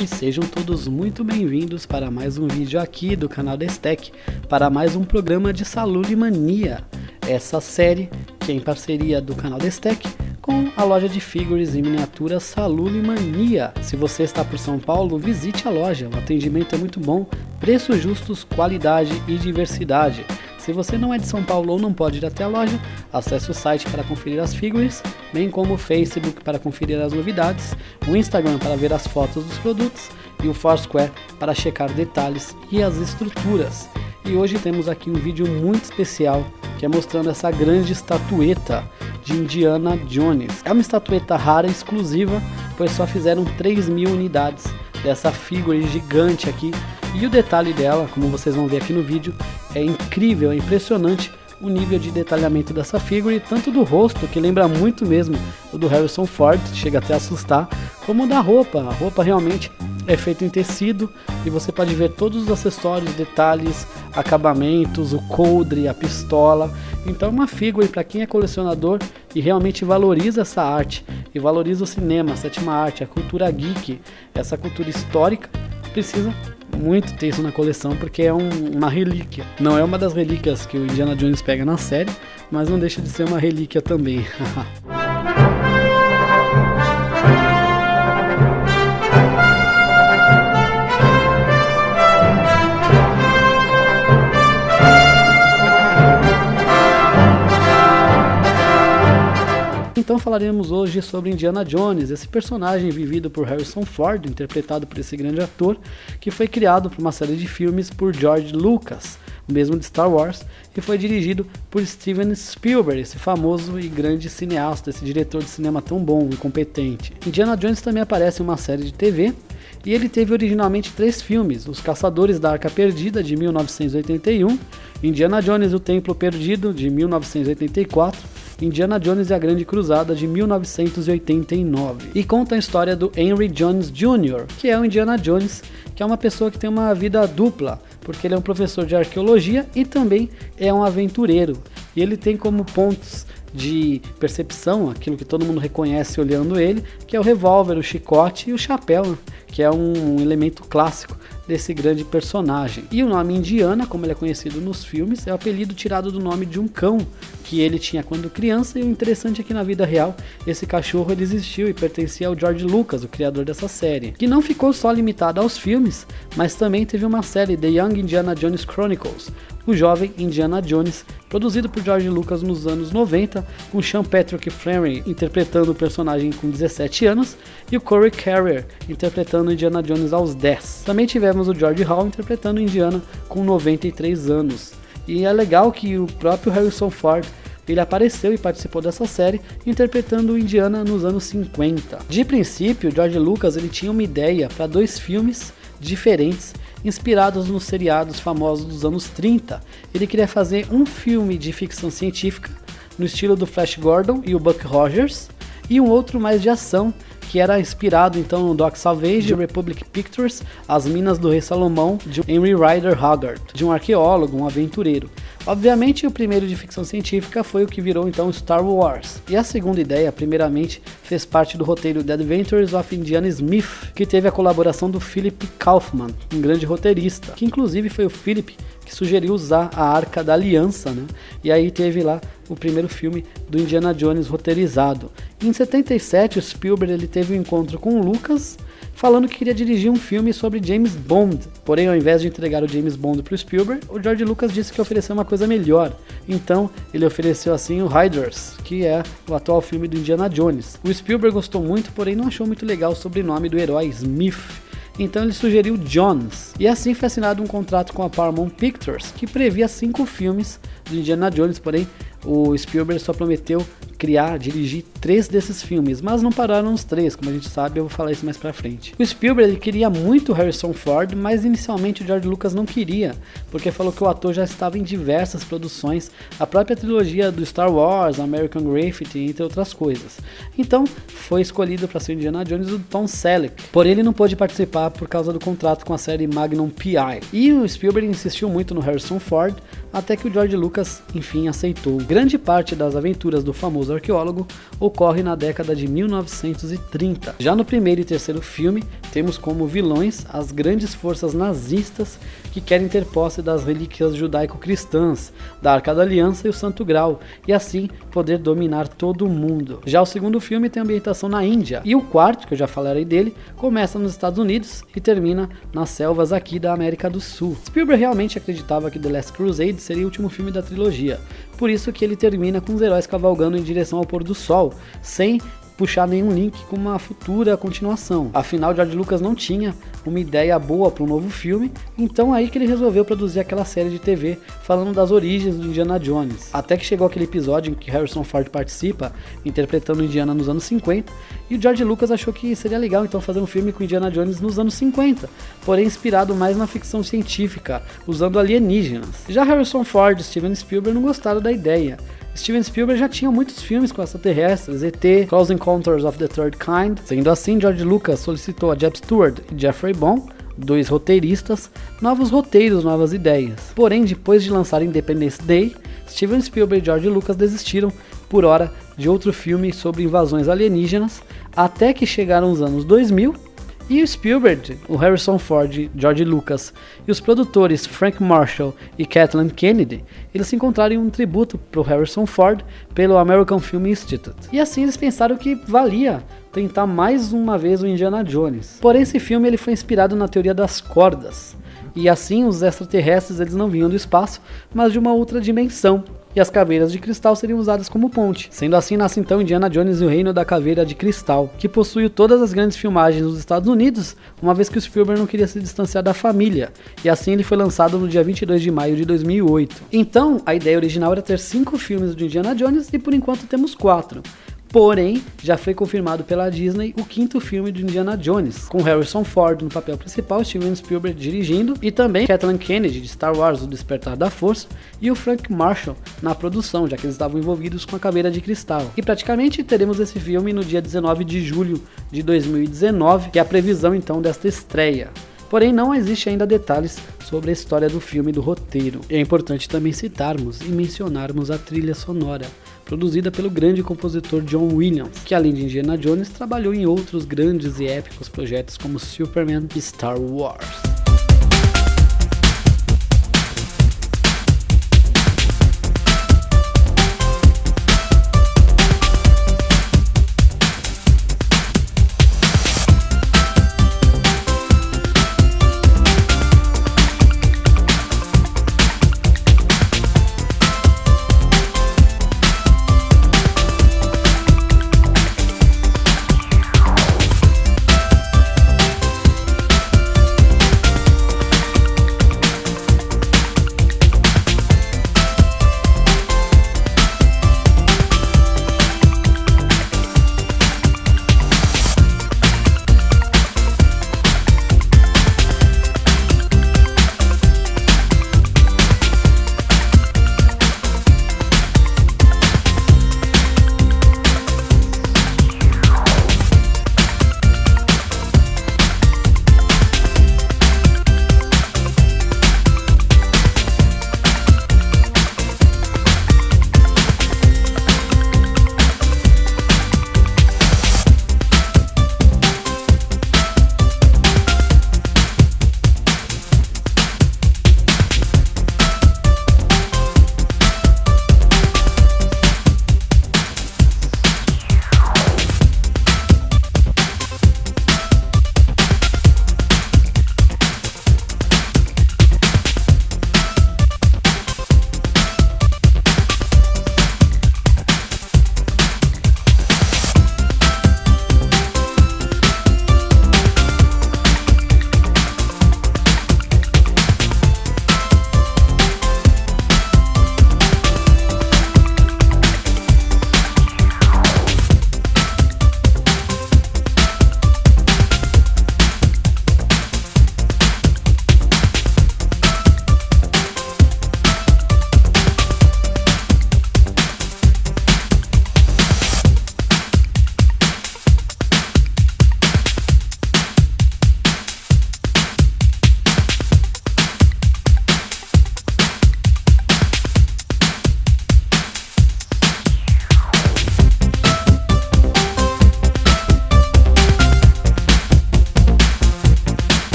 E sejam todos muito bem-vindos para mais um vídeo aqui do canal Destack, para mais um programa de Salulimania, essa série que é em parceria do canal Destack com a loja de figures e miniaturas Salulimania. Se você está por São Paulo, visite a loja, o atendimento é muito bom, preços justos, qualidade e diversidade. Se você não é de São Paulo ou não pode ir até a loja, acesse o site para conferir as figures, bem como o Facebook para conferir as novidades, o Instagram para ver as fotos dos produtos e o Foursquare para checar detalhes e as estruturas. E hoje temos aqui um vídeo muito especial que é mostrando essa grande estatueta de Indiana Jones. É uma estatueta rara e exclusiva, pois só fizeram 3.000 unidades dessa figure gigante aqui. E o detalhe dela, como vocês vão ver aqui no vídeo, é incrível, é impressionante o nível de detalhamento dessa figure, tanto do rosto, que lembra muito mesmo o do Harrison Ford, chega até a assustar, como da roupa. A roupa realmente é feita em tecido e você pode ver todos os acessórios, detalhes, acabamentos, o coldre, a pistola. Então é uma figure para quem é colecionador e realmente valoriza essa arte e valoriza o cinema, a sétima arte, a cultura geek, essa cultura histórica, precisa muito ter isso na coleção, porque é uma relíquia. Não é uma das relíquias que o Indiana Jones pega na série, mas não deixa de ser uma relíquia também. Então falaremos hoje sobre Indiana Jones, esse personagem vivido por Harrison Ford, interpretado por esse grande ator, que foi criado por uma série de filmes por George Lucas, o mesmo de Star Wars, e foi dirigido por Steven Spielberg, esse famoso e grande cineasta, esse diretor de cinema tão bom e competente. Indiana Jones também aparece em uma série de TV, e ele teve originalmente 3 filmes: Os Caçadores da Arca Perdida, de 1981, Indiana Jones e o Templo Perdido, de 1984, Indiana Jones e a Grande Cruzada, de 1989. E conta a história do Henry Jones Jr., que é o Indiana Jones, que é uma pessoa que tem uma vida dupla, porque ele é um professor de arqueologia e também é um aventureiro. E ele tem como pontos de percepção, aquilo que todo mundo reconhece olhando ele, que é o revólver, o chicote e o chapéu, que é um elemento clássico desse grande personagem. E o nome Indiana, como ele é conhecido nos filmes, é o apelido tirado do nome de um cão que ele tinha quando criança, e o interessante é que na vida real esse cachorro ele existiu e pertencia ao George Lucas, o criador dessa série, que não ficou só limitada aos filmes, mas também teve uma série, The Young Indiana Jones Chronicles, o jovem Indiana Jones, produzido por George Lucas nos anos 90, com Sean Patrick Flanery interpretando o personagem com 17 anos e o Corey Carrier interpretando Indiana Jones aos 10. Também tivemos o George Hall interpretando Indiana com 93 anos. E é legal que o próprio Harrison Ford ele apareceu e participou dessa série interpretando o Indiana nos anos 50. De princípio, George Lucas ele tinha uma ideia para 2 filmes diferentes inspirados nos seriados famosos dos anos 30. Ele queria fazer um filme de ficção científica no estilo do Flash Gordon e o Buck Rogers, e um outro mais de ação, que era inspirado então no Doc Savage, Republic Pictures, As Minas do Rei Salomão, de Henry Rider Haggard, de um arqueólogo, um aventureiro. Obviamente o primeiro de ficção científica foi o que virou então Star Wars, e a segunda ideia primeiramente fez parte do roteiro The Adventures of Indiana Smith, que teve a colaboração do Philip Kaufman, um grande roteirista, que inclusive foi o Philip que sugeriu usar a Arca da Aliança, né? E aí teve lá o primeiro filme do Indiana Jones roteirizado. Em 77, o Spielberg ele teve um encontro com o Lucas, falando que queria dirigir um filme sobre James Bond. Porém, ao invés de entregar o James Bond para o Spielberg, o George Lucas disse que ofereceu uma coisa melhor. Então, ele ofereceu assim o Raiders, que é o atual filme do Indiana Jones. O Spielberg gostou muito, porém não achou muito legal o sobrenome do herói Smith. Então ele sugeriu Jones, e assim foi assinado um contrato com a Paramount Pictures, que previa 5 filmes do Indiana Jones, porém o Spielberg só prometeu dirigir 3 desses filmes, mas não pararam os 3, como a gente sabe, eu vou falar isso mais pra frente. O Spielberg ele queria muito Harrison Ford, mas inicialmente o George Lucas não queria, porque falou que o ator já estava em diversas produções, a própria trilogia do Star Wars, American Graffiti, entre outras coisas. Então foi escolhido para ser Indiana Jones o Tom Selleck, porém ele não pôde participar por causa do contrato com a série Magnum P.I. E o Spielberg insistiu muito no Harrison Ford, até que o George Lucas enfim aceitou. Grande parte das aventuras do famoso arqueólogo ocorre na década de 1930. Já no primeiro e terceiro filme, temos como vilões as grandes forças nazistas que querem ter posse das relíquias judaico-cristãs, da Arca da Aliança e o Santo Grau, e assim poder dominar todo o mundo. Já o segundo filme tem ambientação na Índia, e o quarto, que eu já falarei dele, começa nos Estados Unidos e termina nas selvas aqui da América do Sul. Spielberg realmente acreditava que The Last Crusade seria o último filme da trilogia, por isso que ele termina com os heróis cavalgando em direção ao pôr do sol, sem puxar nenhum link com uma futura continuação. Afinal, George Lucas não tinha uma ideia boa para um novo filme, então aí que ele resolveu produzir aquela série de TV falando das origens do Indiana Jones. Até que chegou aquele episódio em que Harrison Ford participa, interpretando Indiana nos anos 50, e o George Lucas achou que seria legal então fazer um filme com Indiana Jones nos anos 50, porém inspirado mais na ficção científica, usando alienígenas. Já Harrison Ford e Steven Spielberg não gostaram da ideia. Steven Spielberg já tinha muitos filmes com extraterrestres, ET, Close Encounters of the Third Kind. Sendo assim, George Lucas solicitou a Jeb Stuart e Jeffrey Bourne, dois roteiristas, novos roteiros, novas ideias. Porém, depois de lançar Independence Day, Steven Spielberg e George Lucas desistiram por hora de outro filme sobre invasões alienígenas, até que chegaram os anos 2000, e o Spielberg, o Harrison Ford, George Lucas e os produtores Frank Marshall e Kathleen Kennedy, eles se encontraram em um tributo para o Harrison Ford pelo American Film Institute. E assim eles pensaram que valia tentar mais uma vez o Indiana Jones. Porém, esse filme ele foi inspirado na teoria das cordas. E assim os extraterrestres eles não vinham do espaço, mas de uma outra dimensão. E as caveiras de cristal seriam usadas como ponte. Sendo assim, nasce então Indiana Jones e o Reino da Caveira de Cristal, que possui todas as grandes filmagens nos Estados Unidos, uma vez que o Spielberg não queria se distanciar da família, e assim ele foi lançado no dia 22 de maio de 2008. Então, a ideia original era ter 5 filmes do Indiana Jones, e por enquanto temos 4. Porém, já foi confirmado pela Disney o 5º filme do Indiana Jones, com Harrison Ford no papel principal, Steven Spielberg dirigindo, e também Kathleen Kennedy de Star Wars, O Despertar da Força, e o Frank Marshall na produção, já que eles estavam envolvidos com a Caveira de Cristal. E praticamente teremos esse filme no dia 19 de julho de 2019, que é a previsão então desta estreia. Porém, não existe ainda detalhes sobre a história do filme e do roteiro. E é importante também citarmos e mencionarmos a trilha sonora, produzida pelo grande compositor John Williams, que além de Indiana Jones, trabalhou em outros grandes e épicos projetos como Superman e Star Wars.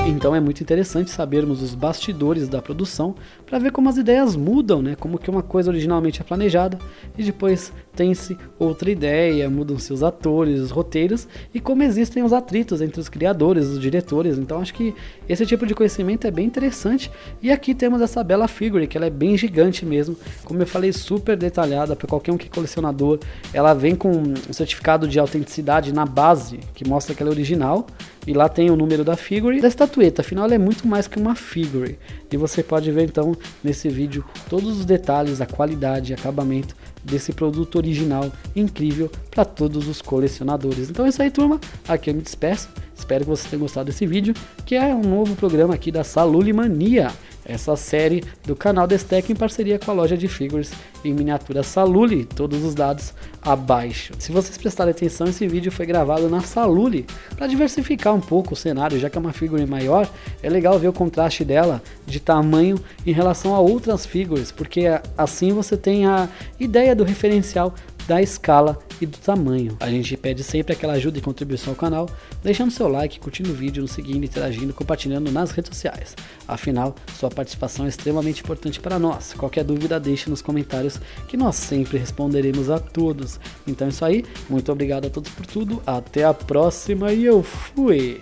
Então é muito interessante sabermos os bastidores da produção para ver como as ideias mudam, né? Como que uma coisa originalmente é planejada e depois tem-se outra ideia, mudam-se os atores, os roteiros e como existem os atritos entre os criadores, os diretores. Então acho que esse tipo de conhecimento é bem interessante. E aqui temos essa bela figure, que ela é bem gigante mesmo, como eu falei, super detalhada para qualquer um que é colecionador. Ela vem com um certificado de autenticidade na base, que mostra que ela é original, e lá tem o número da figure da estatueta. Afinal, ela é muito mais que uma figure. E você pode ver então nesse vídeo todos os detalhes, a qualidade e acabamento desse produto original incrível para todos os colecionadores. Então é isso aí, turma. Aqui eu me despeço. Espero que você tenha gostado desse vídeo, que é um novo programa aqui da Salulimania, essa série do canal Destec em parceria com a loja de figures em miniatura Saluli, todos os dados abaixo. Se vocês prestarem atenção, esse vídeo foi gravado na Saluli para diversificar um pouco o cenário, já que é uma figure maior, é legal ver o contraste dela de tamanho em relação a outras figures, porque assim você tem a ideia do referencial da escala e do tamanho. A gente pede sempre aquela ajuda e contribuição ao canal, deixando seu like, curtindo o vídeo, nos seguindo, interagindo, compartilhando nas redes sociais. Afinal, sua participação é extremamente importante para nós. Qualquer dúvida, deixe nos comentários que nós sempre responderemos a todos. Então é isso aí, muito obrigado a todos por tudo, até a próxima e eu fui!